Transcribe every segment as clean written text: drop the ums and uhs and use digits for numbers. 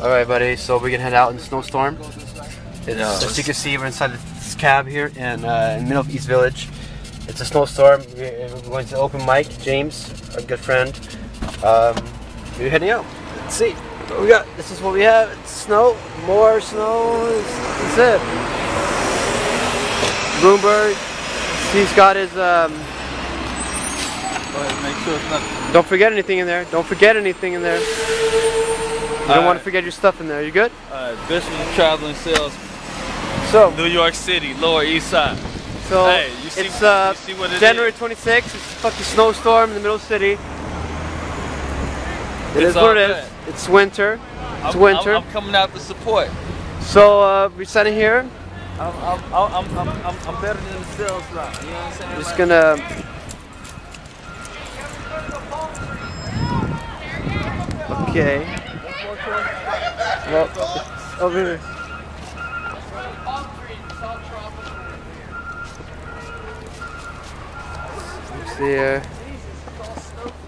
Alright, buddy, so we're gonna head out in the snowstorm. As you can see, we're inside this cab here in the middle of East Village. It's a snowstorm. We're going to the open mic. James, our good friend, we're heading out. Let's see what we got. This is what we have. It's snow, more snow. That's it. Bloomberg. He's got his. Make sure it's not. Don't forget anything in there. Don't forget anything in there. You don't want to forget your stuff in there. You good? Bishup traveling sales. So New York City, Lower East Side. So hey, you see what it January is? 26th. It's a fucking snowstorm in the middle of the city. It is what it is. It's winter. It's winter. I'm coming out to support. So we're standing here. I'm better than the sales line. You know what I'm saying? Just gonna. Okay. Well, it's over here. Let's see here.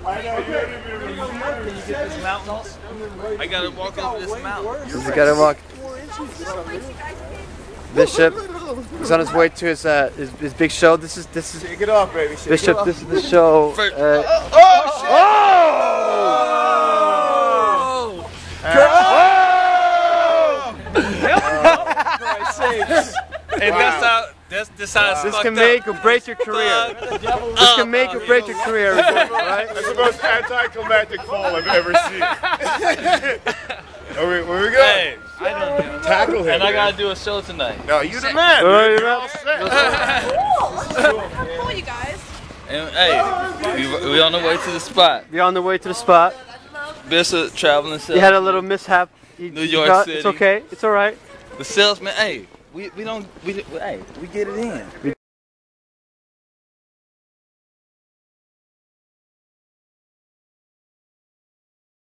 Can you get this mountain? I gotta walk up this mountain. You gotta walk. Bishop is on his way to his big show. This is Shake it off, baby. Shake Bishop. it off. This is the show. Oh! And that's how it's This fucked can up. make or break your career. This can make or break your career, right? That's the most anticlimactic fall I've ever seen. Where we go? Hey, Tackle him. and I man. gotta do a show tonight. No, you the man. Alright, You're you're all up. set. Cool, you guys. And hey, we on the way to the spot. We're on the way to the spot. Bishup traveling sales. You had a little mishap. New York City. It's okay. It's all right. The salesman. Hey, we get it in.